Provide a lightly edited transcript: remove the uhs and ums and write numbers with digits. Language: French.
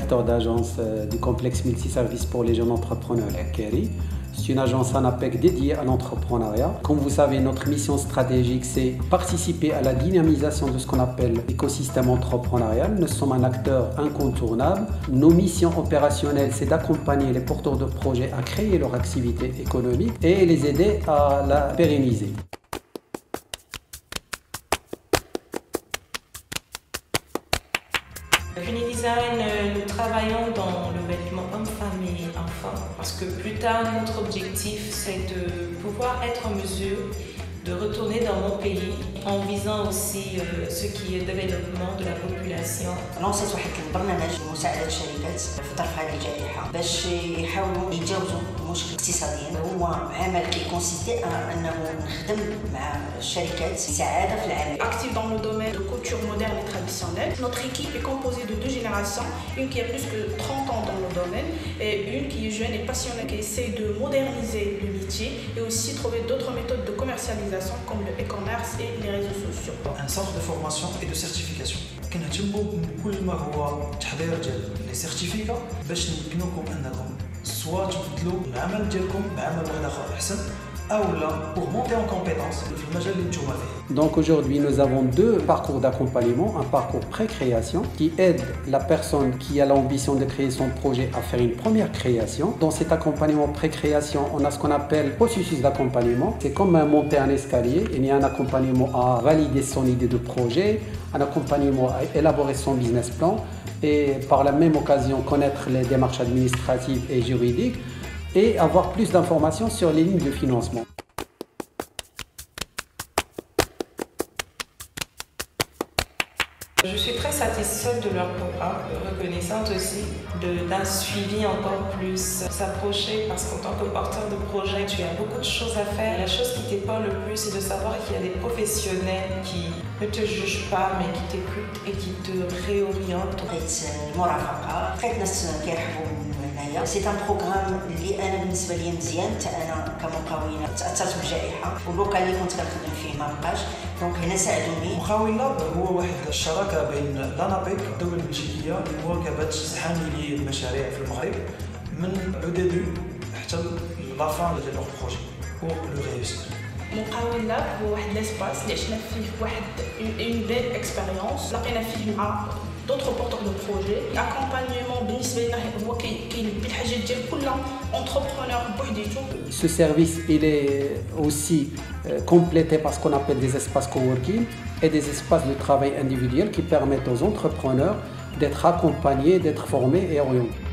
directeur d'agence du complexe multiservice pour les jeunes entrepreneurs Keri. C'est une agence ANAPEC dédiée à l'entrepreneuriat. Comme vous savez, notre mission stratégique, c'est participer à la dynamisation de ce qu'on appelle l'écosystème entrepreneurial. Nous sommes un acteur incontournable. Nos missions opérationnelles, c'est d'accompagner les porteurs de projets à créer leur activité économique et les aider à la pérenniser. Unidesign, nous travaillons dans le vêtement homme-femme et enfant parce que plus tard, notre objectif, c'est de pouvoir être en mesure de retourner dans mon pays en visant aussi ce qui est développement de la population. لانسيت واحد البرنامج لمساعدة الشركات في ظرف هذه الجائحة باش يحاولوا يتجاوزوا المشكل اقتصاديا. هو عمل كيكونسيستي أنه نخدم مع الشركات مساعدة في العمل. Active dans le domaine de couture moderne et traditionnelle. Notre équipe est composée de deux générations, une qui a plus que 30 ans dans le domaine et une qui est jeune et passionnée, qui essaie de moderniser le métier et aussi trouver d'autres méthodes de commercialisation comme le e-commerce et les réseaux sociaux. Un centre de formation et de certification. كنهتموا بكل ما هو تحضير ديال لي سيرتيفيكا باش نمكنوكم انكم سواء تبدلوا العمل ديالكم بعمل واحد اخر احسن او لا pour monter en compétence في المجال اللي نتوما فيه. Donc aujourd'hui, nous avons deux parcours d'accompagnement, un parcours pré-création qui aide la personne qui a l'ambition de créer son projet à faire une première création. Dans cet accompagnement pré-création, on a ce qu'on appelle processus d'accompagnement. C'est comme monter un escalier. Il y a un accompagnement à valider son idée de projet, un accompagnement à élaborer son business plan et par la même occasion connaître les démarches administratives et juridiques et avoir plus d'informations sur les lignes de financement. Je suis très satisfaite de leur programme, reconnaissante aussi d'un suivi encore plus s'approcher parce qu'en tant que porteur de projet, tu as beaucoup de choses à faire. La chose qui t'épargne le plus, c'est de savoir qu'il y a des professionnels qui ne te jugent pas mais qui t'écoutent et qui te réorientent. سي ان بروغرام اللي انا بالنسبه لي مزيان حتى انا كمقاوله تاثرت بالجائحه واللوكال اللي كنت كنخدم فيه ما بقاش دونك هنا ساعدوني. مقاول لاب هو واحد الشراكه بين لانابيك الدوله البلجيكيه لمواكبه شحال من المشاريع في المغرب من لو ديبي حتى لا فان ديال لو بروجي بور لو ريوسير. مقاول لاب هو واحد لاسباس اللي عشنا فيه واحد اون بيل اكسبيريونس لقينا فيه مع d'autres porteurs de projets. L'accompagnement بالنسبة لنا هو كيلبي الحاجات ديال كل entrepreneur بوحديتو. Ce service, il est aussi complété par ce qu'on appelle des espaces coworking et des espaces de travail individuels qui permettent aux entrepreneurs d'être accompagnés, d'être formés et orientés.